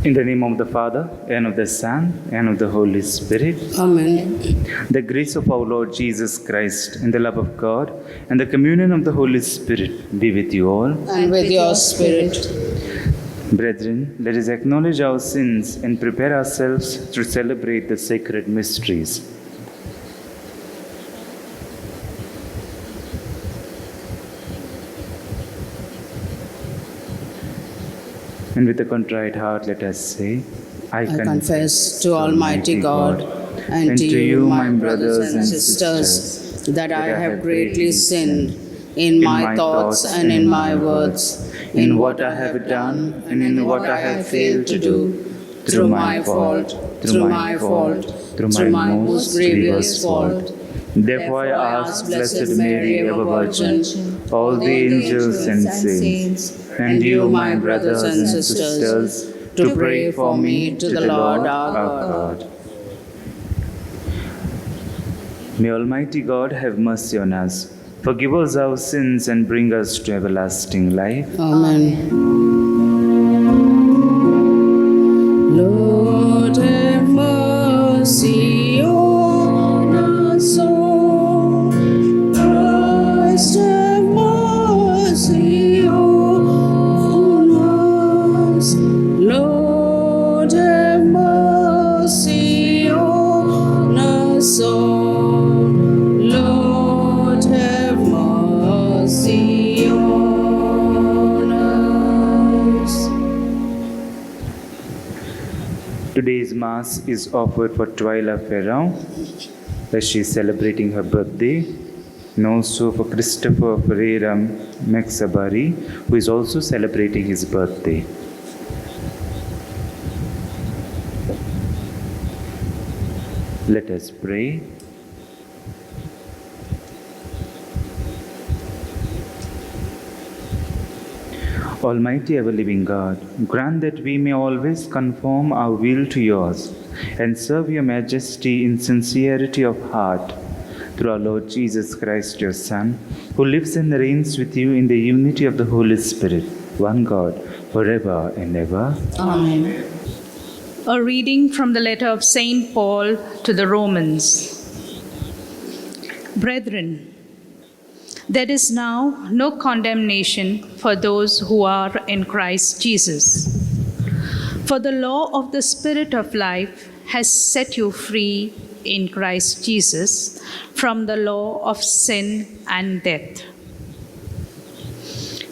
In the name of the Father, and of the Son, and of the Holy Spirit. Amen. The grace of our Lord Jesus Christ, and the love of God, and the communion of the Holy Spirit be with you all. And with your spirit. Brethren, let us acknowledge our sins and prepare ourselves to celebrate the sacred mysteries. And with a contrite heart, let us say, I confess to Almighty God and to you, my brothers and sisters, that I have greatly sinned in my thoughts and in my words, in what I have done and in what I have failed to do, through my fault, through my most grievous fault. Therefore I ask Blessed Mary, ever Virgin, all the angels and saints, and you, my brothers and sisters, to pray for me to the Lord our God. May Almighty God have mercy on us, forgive us our sins, and bring us to everlasting life. Amen. Lord, have mercy on us all. Christ, have mercy on us. Lord, have mercy on us all. Lord, have mercy on us. Today's Mass is offered for Twyla Ferrand, as she is celebrating her birthday, and also for Christopher Ferreira Mexabari, who is also celebrating his birthday. Let us pray. Almighty ever-living God, grant that we may always conform our will to yours and serve your majesty in sincerity of heart, through our Lord Jesus Christ, your Son, who lives and reigns with you in the unity of the Holy Spirit, one God, forever and ever. Amen. A reading from the letter of St. Paul to the Romans. Brethren, there is now no condemnation for those who are in Christ Jesus. For the law of the Spirit of life has set you free in Christ Jesus from the law of sin and death.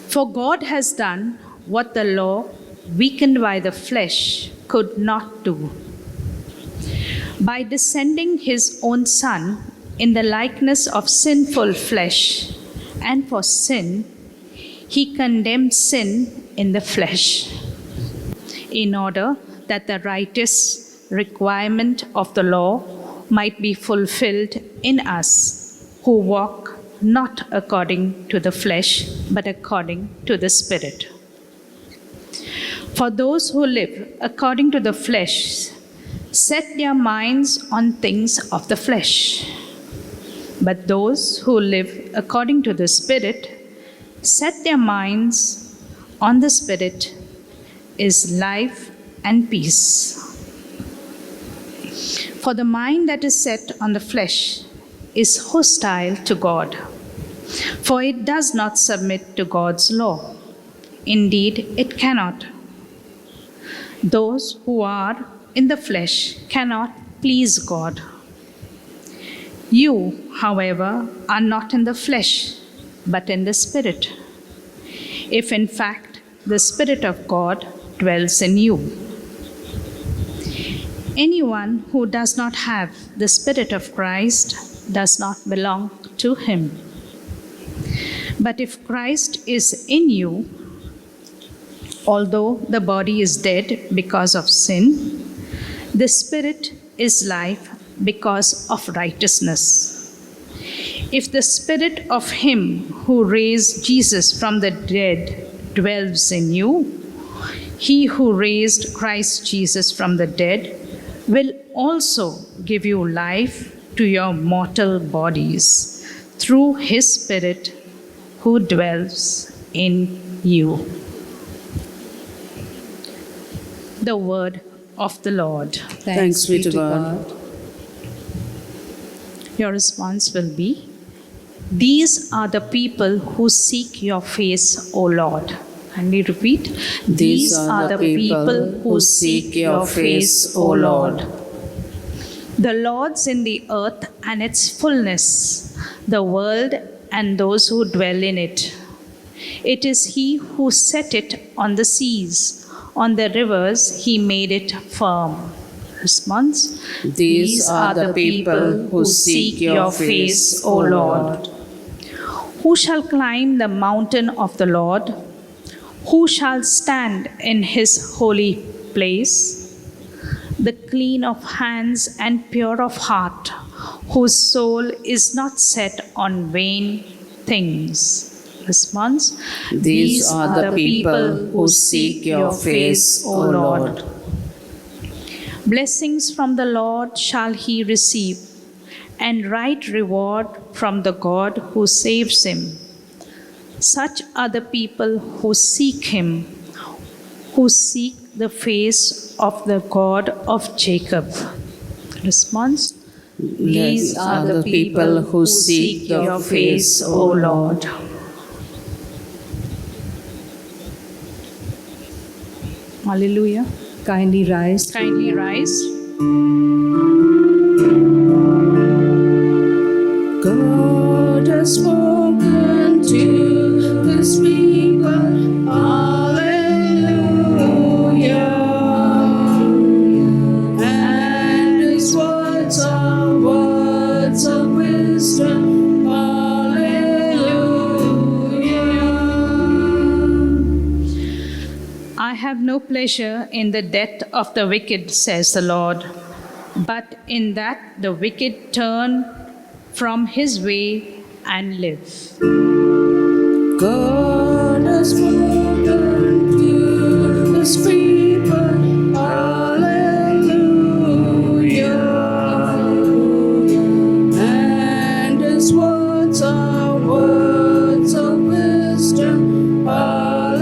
For God has done what the law, weakened by the flesh, could not do. By descending his own Son in the likeness of sinful flesh, and for sin, he condemned sin in the flesh, in order that the righteous requirement of the law might be fulfilled in us, who walk not according to the flesh, but according to the Spirit. For those who live according to the flesh set their minds on things of the flesh, but those who live according to the Spirit set their minds on the Spirit is life and peace. For the mind that is set on the flesh is hostile to God, for it does not submit to God's law. Indeed, it cannot. Those who are in the flesh cannot please God. You, however, are not in the flesh, but in the Spirit, if in fact the Spirit of God dwells in you. Anyone who does not have the Spirit of Christ does not belong to him. But if Christ is in you, although the body is dead because of sin, the Spirit is life because of righteousness. If the Spirit of him who raised Jesus from the dead dwells in you, he who raised Christ Jesus from the dead will also give you life to your mortal bodies through his Spirit who dwells in you. The word of the Lord. Thanks be to God. Your response will be, these are the people who seek your face, O Lord. Kindly repeat. These are the people who seek your face, O Lord. The Lord's in the earth and its fullness, the world and those who dwell in it. It is He who set it on the seas, on the rivers He made it firm. Response. These are the people who seek your face, O Lord. Who shall climb the mountain of the Lord? Who shall stand in His holy place? The clean of hands and pure of heart, whose soul is not set on vain things. Response. These are the people who seek your face, O Lord. Blessings from the Lord shall he receive, and right reward from the God who saves him. Such are the people who seek him, who seek the face of the God of Jacob. Response. These are the people who seek your face, O Lord. Hallelujah. Kindly rise. Kindly rise. God has spoken to His people. Hallelujah. And His words are words of wisdom. Hallelujah. I have no pleasure in the death of the wicked, says the Lord, but in that the wicked turn from his way and live. God has spoken to His people. Hallelujah. And His words are words of wisdom. Hallelujah.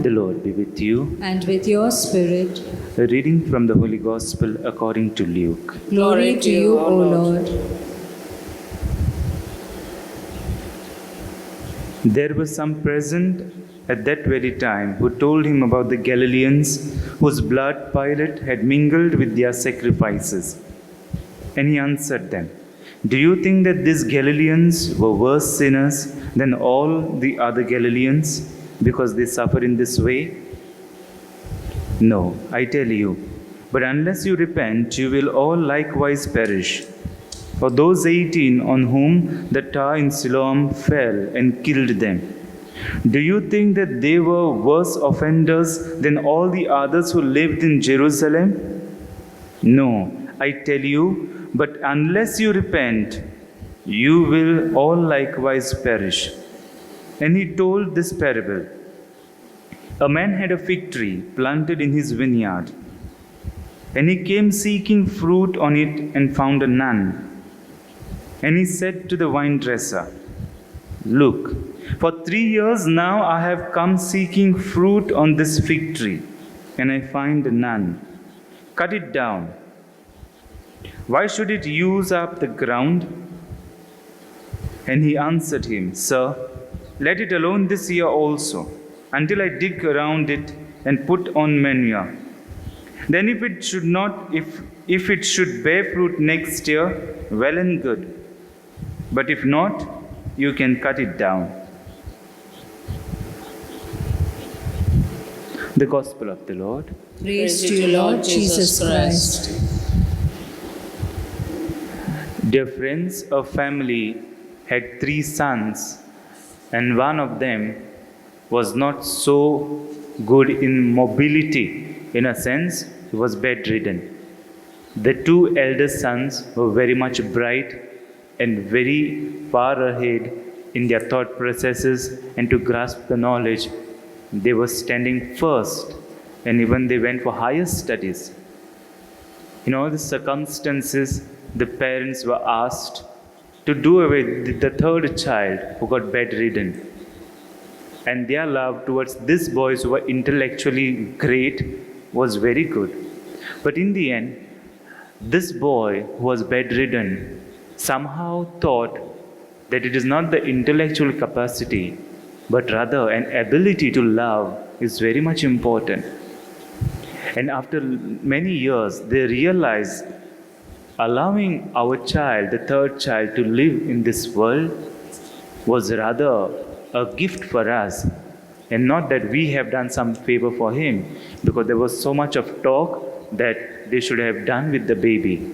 The Lord be with you. And with your spirit. A reading from the Holy Gospel according to Luke. Glory to you, O Lord. There were some present at that very time who told him about the Galileans whose blood Pilate had mingled with their sacrifices. And he answered them, do you think that these Galileans were worse sinners than all the other Galileans because they suffer in this way? No, I tell you, but unless you repent, you will all likewise perish. For those 18 on whom the tar in Siloam fell and killed them, do you think that they were worse offenders than all the others who lived in Jerusalem? No, I tell you, but unless you repent, you will all likewise perish. And he told this parable. A man had a fig tree planted in his vineyard, and he came seeking fruit on it and found none. And he said to the vine dresser, look, for 3 years now I have come seeking fruit on this fig tree, and I find none. Cut it down. Why should it use up the ground? And he answered him, Sir, let it alone this year also, until I dig around it and put on manure. Then if it should bear fruit next year, well and good. But if not, you can cut it down. The Gospel of the Lord. Praise to you, Lord Jesus Christ. Dear friends, a family had 3 sons, and one of them was not so good in mobility. In a sense, he was bedridden. The 2 elder sons were very much bright and very far ahead in their thought processes and to grasp the knowledge. They were standing first, and even they went for higher studies. In all the circumstances, the parents were asked to do away with the 3rd child who got bedridden. And their love towards these boys who were intellectually great was very good. But in the end, this boy who was bedridden somehow thought that it is not the intellectual capacity, but rather an ability to love is very much important. And after many years, they realized allowing our child, the third child, to live in this world was rather a gift for us, and not that we have done some favor for him, because there was so much of talk that they should have done with the baby.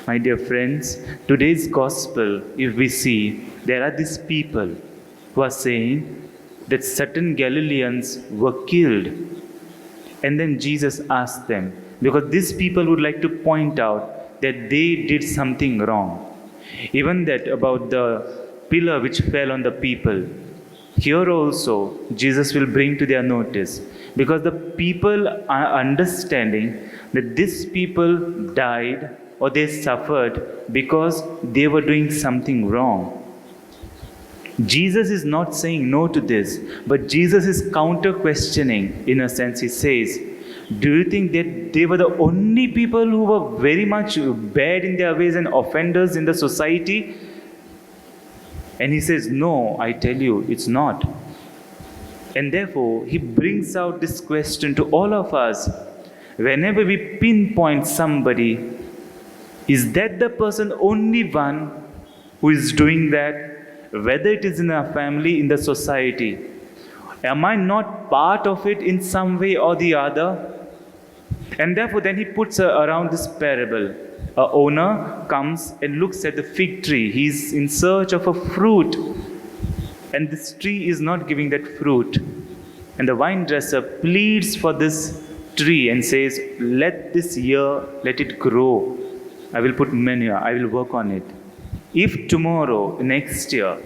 My dear friends, today's gospel, if we see, there are these people who are saying that certain Galileans were killed. And then Jesus asked them, because these people would like to point out that they did something wrong. Even that about the pillar which fell on the people. Here also, Jesus will bring to their notice, because the people are understanding that these people died or they suffered because they were doing something wrong. Jesus is not saying no to this, but Jesus is counter-questioning. In a sense, he says, do you think that they were the only people who were very much bad in their ways and offenders in the society? And he says, no, I tell you, it's not. And therefore, he brings out this question to all of us. Whenever we pinpoint somebody, is that the person only one who is doing that? Whether it is in a family, in the society. Am I not part of it in some way or the other? And therefore, then he puts around this parable. An owner comes and looks at the fig tree. He's in search of a fruit. And this tree is not giving that fruit. And the vine dresser pleads for this tree and says, let this year, let it grow. I will put manure, I will work on it. If tomorrow, next year,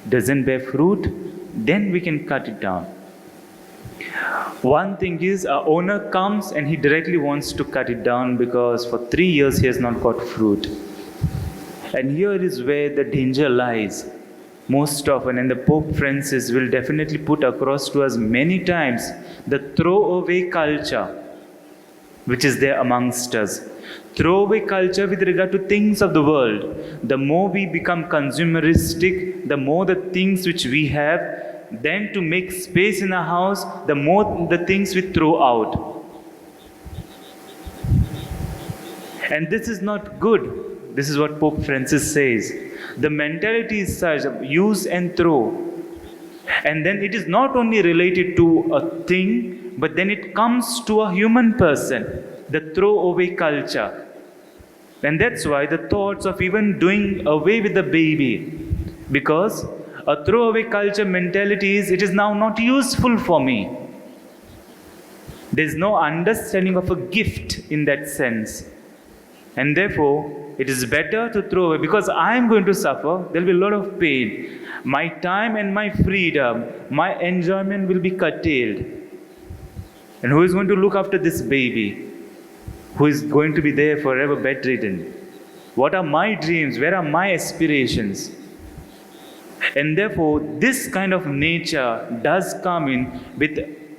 doesn't bear fruit, then we can cut it down. One thing is, our owner comes and he directly wants to cut it down because for 3 years he has not got fruit. And here is where the danger lies. Most often, and the Pope Francis will definitely put across to us many times, the throwaway culture which is there amongst us. Throwaway culture with regard to things of the world. The more we become consumeristic, the more the things which we have, then to make space in a house, the more the things we throw out. And this is not good. This is what Pope Francis says. The mentality is such, use and throw. And then it is not only related to a thing, but then it comes to a human person, the throwaway culture. And that's why the thoughts of even doing away with the baby, because a throwaway culture mentality is, it is now not useful for me. There is no understanding of a gift in that sense. And therefore, it is better to throw away, because I am going to suffer, there will be a lot of pain. My time and my freedom, my enjoyment will be curtailed. And who is going to look after this baby? Who is going to be there forever bedridden? What are my dreams? Where are my aspirations? And therefore, this kind of nature does come in with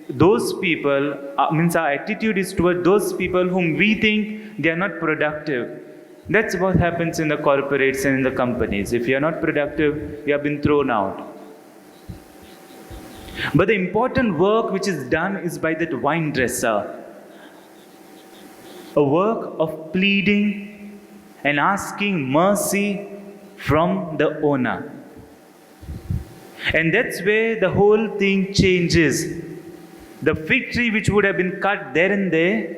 those people, means our attitude is toward those people whom we think they are not productive. That's what happens in the corporates and in the companies. If you are not productive, you have been thrown out. But the important work which is done is by that vine dresser. A work of pleading and asking mercy from the owner. And that's where the whole thing changes. The fig tree which would have been cut there and there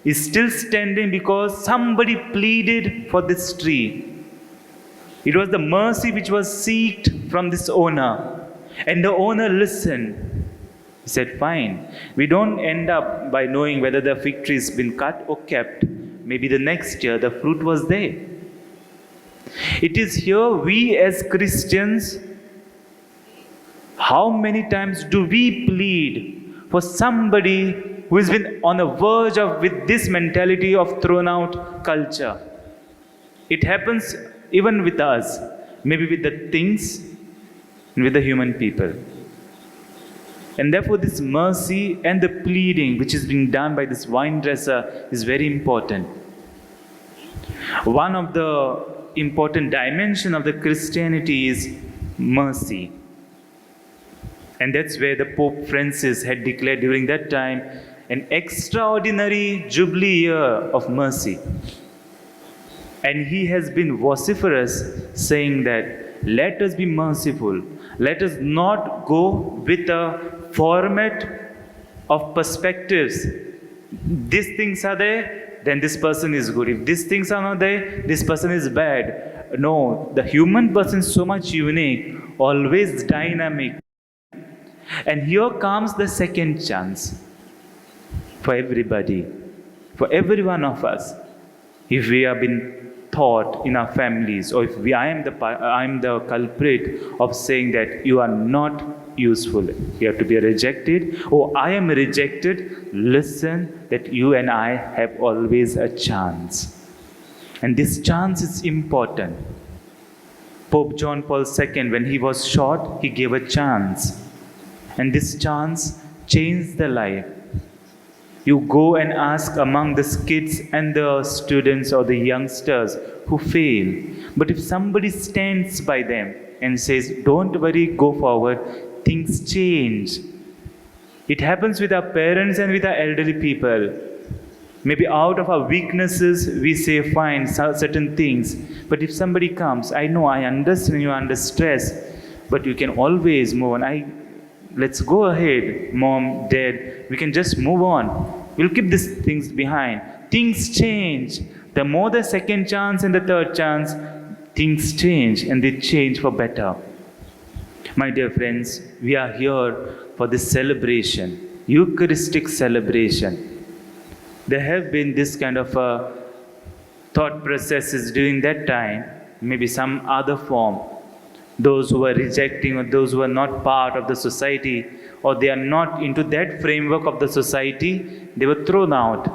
is still standing because somebody pleaded for this tree. It was the mercy which was sought from this owner. And the owner listened. He said, fine. We don't end up by knowing whether the fig tree has been cut or kept. Maybe the next year the fruit was there. It is here we as Christians, how many times do we plead for somebody who has been on the verge of with this mentality of thrown out culture? It happens even with us, maybe with the things and with the human people. And therefore, this mercy and the pleading which is being done by this vine dresser is very important. One of the important dimension of the Christianity is mercy. And that's where the Pope Francis had declared during that time an extraordinary jubilee year of mercy. And he has been vociferous, saying that let us be merciful. Let us not go with a format of perspectives. These things are there, then this person is good. If these things are not there, this person is bad. No, the human person is so much unique, always dynamic. And here comes the second chance for everybody, for every one of us. If we have been taught in our families, or if I am the culprit of saying that you are not useful, you have to be rejected, or I am rejected, listen that you and I have always a chance. And this chance is important. Pope John Paul II, when he was shot, he gave a chance. And this chance changed the life. You go and ask among the kids and the students or the youngsters who fail. But if somebody stands by them and says, don't worry, go forward, things change. It happens with our parents and with our elderly people. Maybe out of our weaknesses, we say, fine, certain things. But if somebody comes, I know, I understand you are under stress, but you can always move on. Let's go ahead, mom, dad. We can just move on. We'll keep these things behind. Things change. The more the second chance and the third chance, things change, and they change for better. My dear friends, we are here for this celebration, Eucharistic celebration. There have been this kind of thought processes during that time, maybe some other form. Those who are rejecting, or those who are not part of the society, or they are not into that framework of the society, they were thrown out.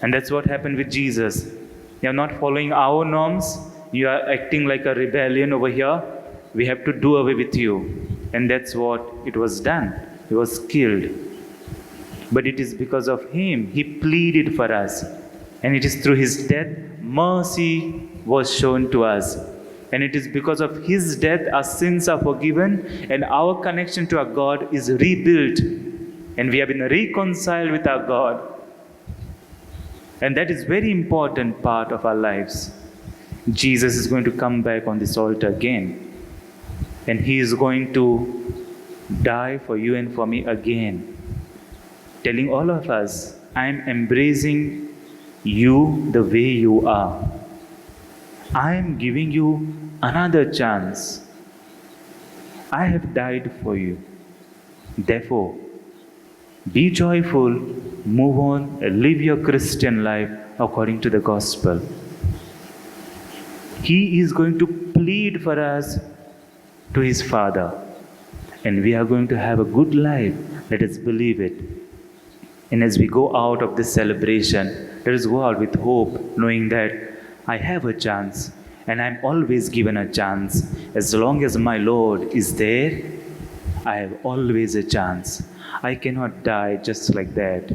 And that's what happened with Jesus. You are not following our norms, you are acting like a rebellion over here, we have to do away with you. And that's what it was done. He was killed. But it is because of him, he pleaded for us. And it is through his death, mercy was shown to us. And it is because of his death our sins are forgiven and our connection to our God is rebuilt. And we have been reconciled with our God. And that is very important part of our lives. Jesus is going to come back on this altar again. And he is going to die for you and for me again. Telling all of us, I am embracing you the way you are. I am giving you another chance. I have died for you. Therefore, be joyful, move on, live your Christian life according to the gospel. He is going to plead for us to his Father. And we are going to have a good life. Let us believe it. And as we go out of this celebration, let us go out with hope, knowing that I have a chance, and I'm always given a chance. As long as my Lord is there, I have always a chance. I cannot die just like that.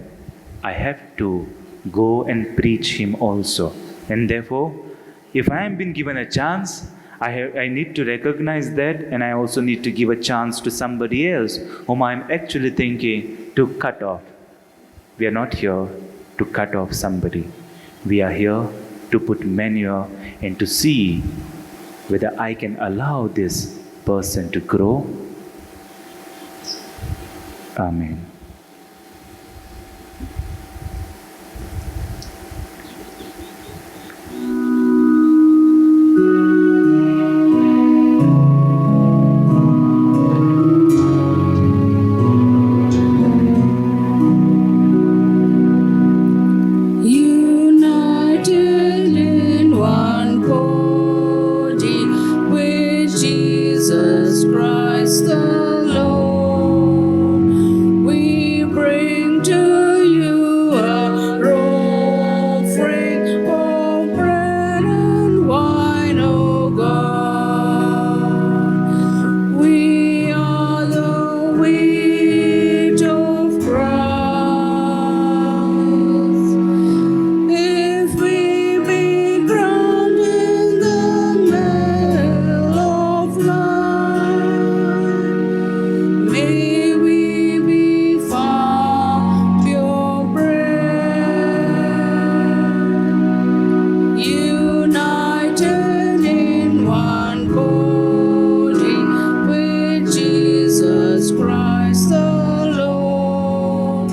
I have to go and preach him also. And therefore, if I am being given a chance, I need to recognize that, and I also need to give a chance to somebody else whom I'm actually thinking to cut off. We are not here to cut off somebody. We are here to put manure and to see whether I can allow this person to grow. Amen. Jesus Christ the Lord, we May we be found purebred, united in one body with Jesus Christ the Lord.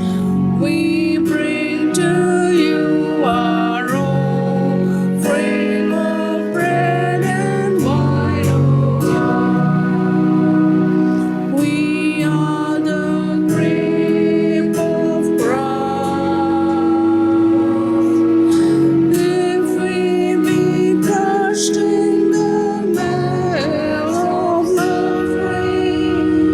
We bring to you our offering of bread and wine, O God. We are the grape of Christ. If we be crushed in the mill of suffering,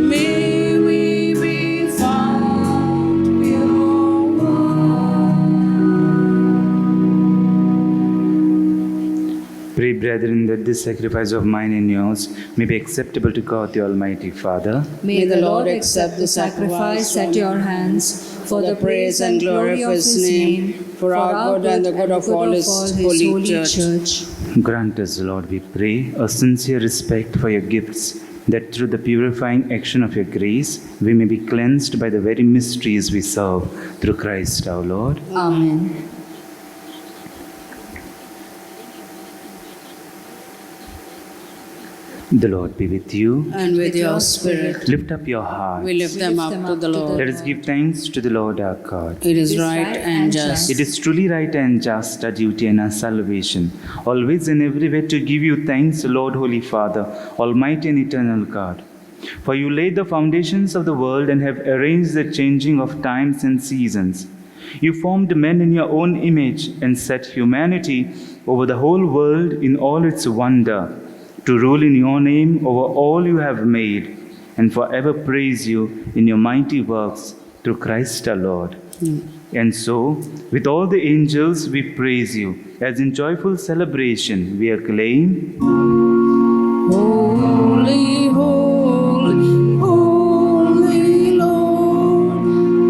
may we be found pure. Pray, brethren, that this sacrifice of mine and yours may be acceptable to God the Almighty Father. May the Lord accept the sacrifice at your hands for the praise and glory of his name, for our good and the good of all his holy church. Grant us, Lord, we pray, a sincere respect for your gifts, that through the purifying action of your grace, we may be cleansed by the very mysteries we serve, through Christ our Lord. Amen. The Lord be with you. And with your spirit, Lift up your hearts. we lift them up to the Lord. Let us give thanks to the Lord our God. It is right and just. It is truly right and just, our duty and our salvation, always and everywhere to give you thanks, Lord, Holy Father, Almighty and eternal God. For you laid the foundations of the world and have arranged the changing of times and seasons. You formed men in your own image and set humanity over the whole world in all its wonder, to rule in your name over all you have made, and forever praise you in your mighty works, through Christ our Lord. And so, with all the angels, we praise you, as in joyful celebration we acclaim. Holy, holy, holy Lord,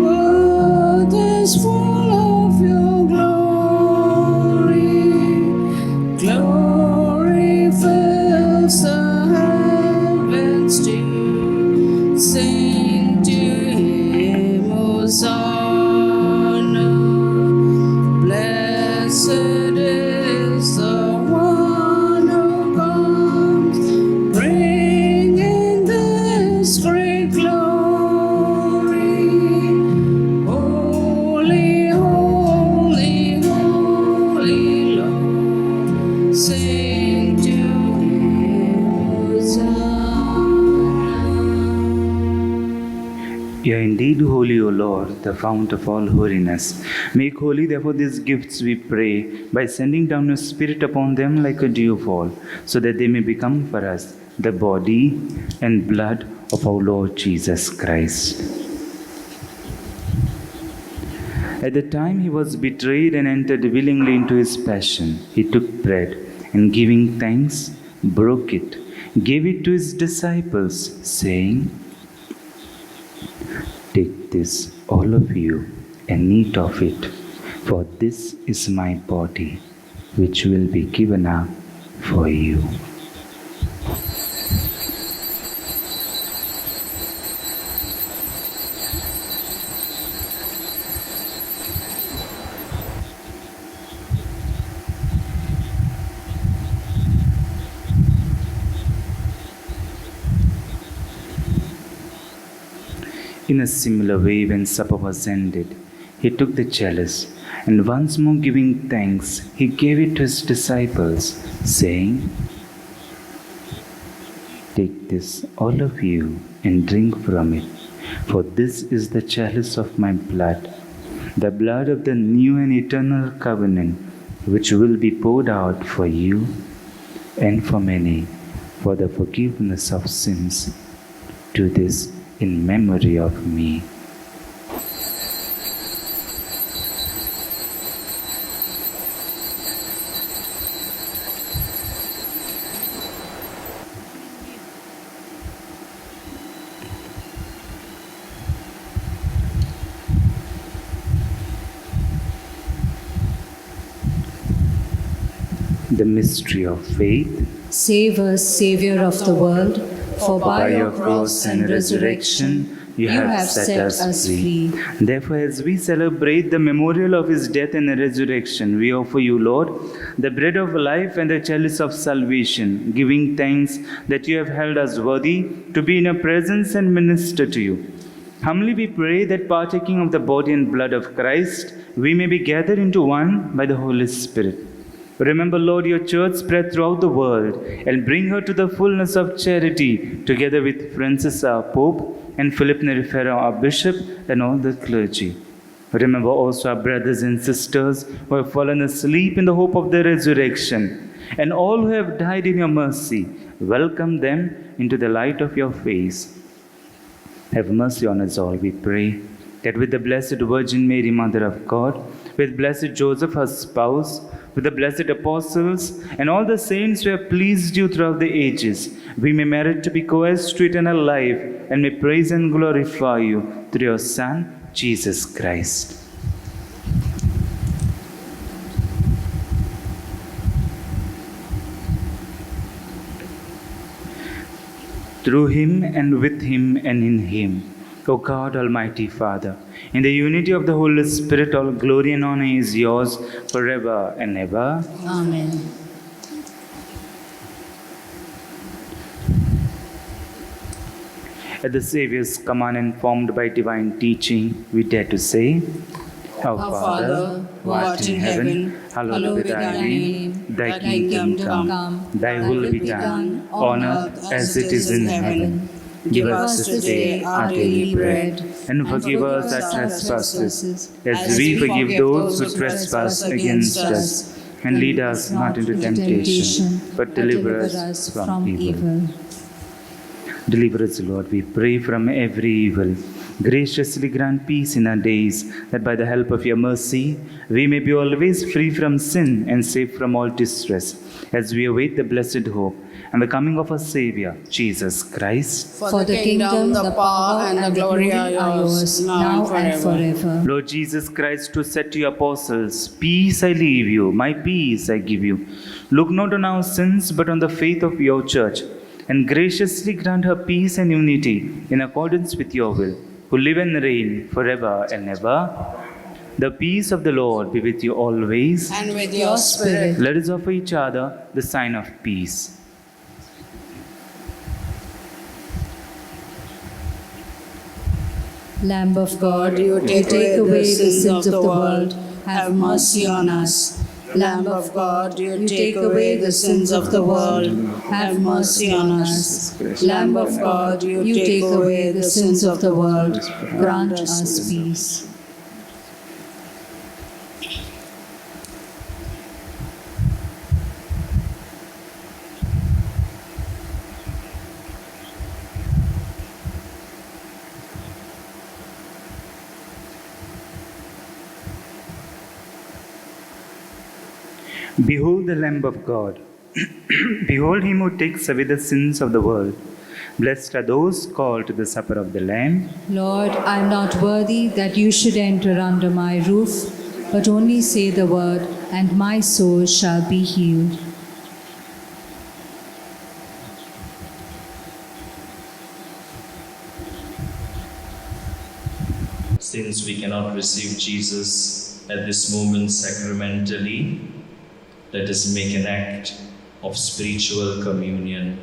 earth is full of your glory. Glory fills the heavens deep. Sing to him, Hosanna. Blessed is the one who comes, bringing this great glory. Holy, holy, holy Lord, sing to him, Hosanna. You are indeed holy, O Lord, the fount of all holiness. Make holy, therefore, these gifts, we pray, by sending down your Spirit upon them like a dewfall, so that they may become for us the body and blood of our Lord Jesus Christ. At the time he was betrayed and entered willingly into his passion, he took bread and, giving thanks, broke it, gave it to his disciples, saying, "Take this, all of you, and eat of it, for this is my body, which will be given up for you." In a similar way, when supper was ended, he took the chalice, and once more giving thanks, he gave it to his disciples, saying, "Take this, all of you, and drink from it, for this is the chalice of my blood, the blood of the new and eternal covenant, which will be poured out for you and for many for the forgiveness of sins. Do this in memory of me." The mystery of faith. Save us, Savior of the world. For by your cross and resurrection, you have set us free. Therefore, as we celebrate the memorial of his death and resurrection, we offer you, Lord, the bread of life and the chalice of salvation, giving thanks that you have held us worthy to be in your presence and minister to you. Humbly we pray that partaking of the body and blood of Christ, we may be gathered into one by the Holy Spirit. Remember, Lord, your church spread throughout the world and bring her to the fullness of charity, together with Francis our Pope and Philip Nerifera our Bishop and all the clergy. Remember also our brothers and sisters who have fallen asleep in the hope of the resurrection, and all who have died in your mercy. Welcome them into the light of your face. Have mercy on us all, we pray, that with the Blessed Virgin Mary, Mother of God, with Blessed Joseph, her spouse, with the blessed apostles, and all the saints who have pleased you throughout the ages, we may merit to be co-heirs to eternal life, and may praise and glorify you through your Son, Jesus Christ. Through him and with him and in him, O God, Almighty Father, in the unity of the Holy Spirit, all glory and honor is yours forever and ever. Amen. At the Saviour's command informed by divine teaching, we dare to say, Our Father, who art in heaven, hallowed be thy name. Thy kingdom come, thy will be done, on earth as it is in heaven. Give us today our daily bread, and forgive us our trespasses, as we forgive those who trespass against us. And lead us not into temptation, but deliver us from evil. Deliver us, Lord, we pray, from every evil. Graciously grant peace in our days, that by the help of your mercy, we may be always free from sin and safe from all distress, as we await the blessed hope and the coming of our Saviour, Jesus Christ. For the kingdom, the power, and the glory are yours, now and forever. Lord Jesus Christ, who said to your apostles, Peace I leave you, my peace I give you. Look not on our sins, but on the faith of your church, and graciously grant her peace and unity in accordance with your will, who live and reign forever and ever. The peace of the Lord be with you always. And with your spirit. Let us offer each other the sign of peace. Lamb of God, you take away the sins of the world, have mercy on us. Lamb of God, you take away the sins of the world, have mercy on us. Lamb of God, you take away the sins of the world, grant us peace. Behold the Lamb of God. Behold him who takes away the sins of the world. Blessed are those called to the supper of the Lamb. Lord, I am not worthy that you should enter under my roof, but only say the word, and my soul shall be healed. Since we cannot receive Jesus at this moment sacramentally, let us make an act of spiritual communion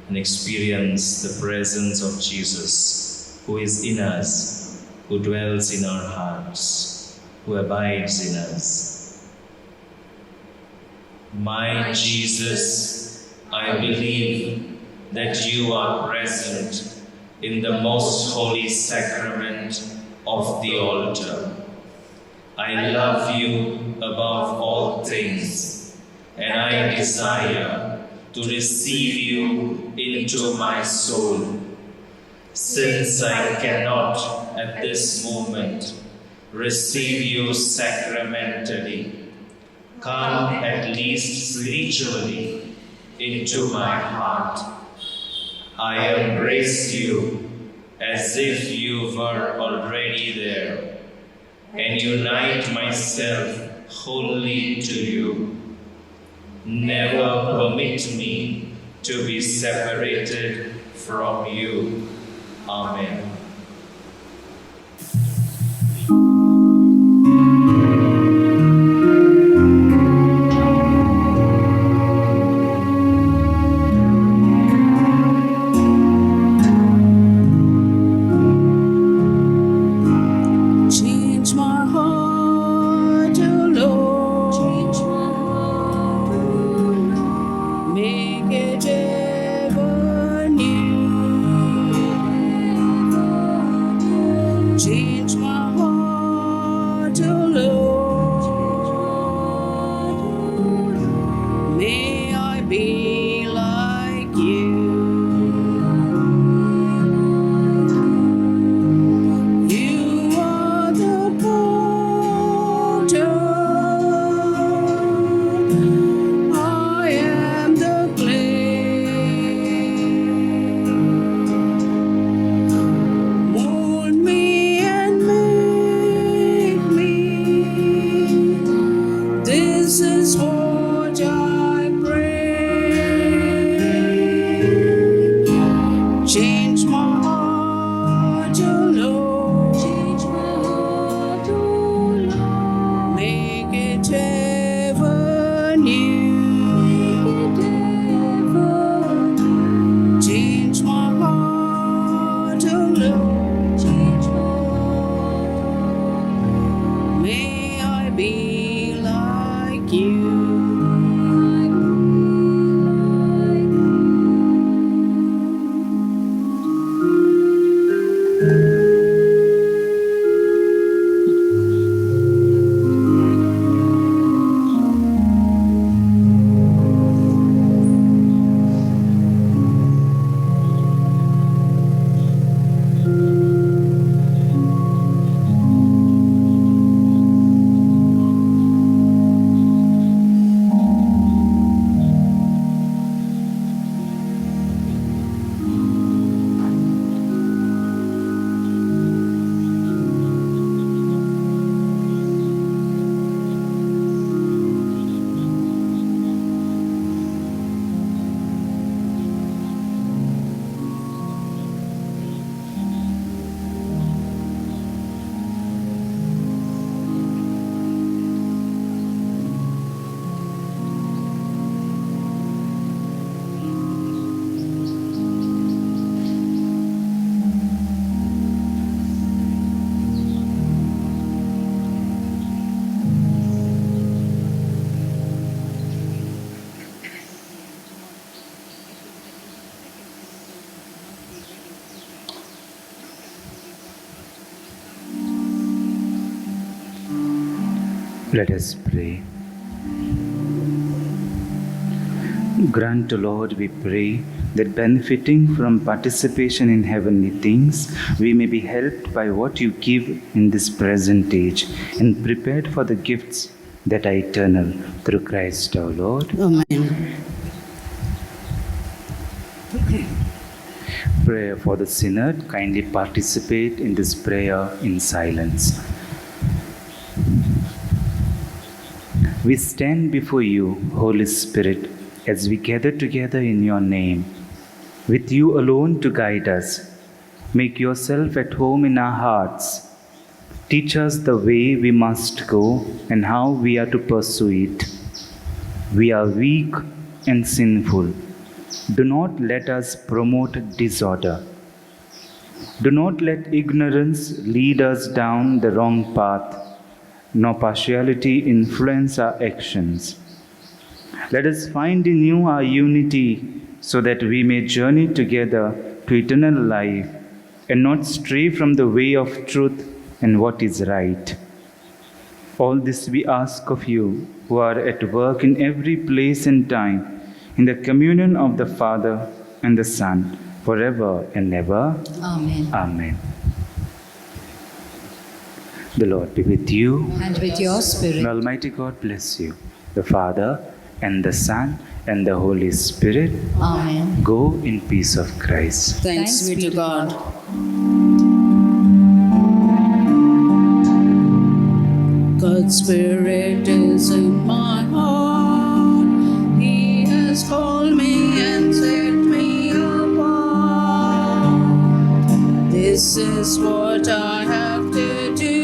and experience the presence of Jesus, who is in us, who dwells in our hearts, who abides in us. My Jesus, I believe that you are present in the most holy sacrament of the altar. I love you above all things, and I desire to receive you into my soul. Since I cannot at this moment receive you sacramentally, come at least spiritually into my heart. I embrace you as if you were already there, and unite myself wholly to you. Never permit me to be separated from you. Amen. Change my heart, O Lord. Change my heart, O Lord. Make it ever new. Change my heart, O Lord. May I be like you. You are the potter, I am the clay. Mold me and make me. This is what I pray. Change my heart, O Lord. Change my heart, O Lord. Make it ever new. Change my heart, O Lord. Change my heart. May I be like you. Let us pray. Grant, O Lord, we pray, that benefiting from participation in heavenly things, we may be helped by what you give in this present age and prepared for the gifts that are eternal through Christ our Lord. Amen. Prayer for the Synod. Kindly participate in this prayer in silence. We stand before you, Holy Spirit, as we gather together in your name, with you alone to guide us. Make yourself at home in our hearts. Teach us the way we must go and how we are to pursue it. We are weak and sinful. Do not let us promote disorder. Do not let ignorance lead us down the wrong path, nor partiality influence our actions. Let us find in you our unity, so that we may journey together to eternal life and not stray from the way of truth and what is right. All this we ask of you, who are at work in every place and time, in the communion of the Father and the Son, forever and ever. Amen. Amen. The Lord be with you. And with your spirit. May Almighty God bless you, the Father and the Son and the Holy Spirit. Amen. Go in peace of Christ. Thanks be to God. God's Spirit is in my heart. He has called me and set me apart. is what I have to do.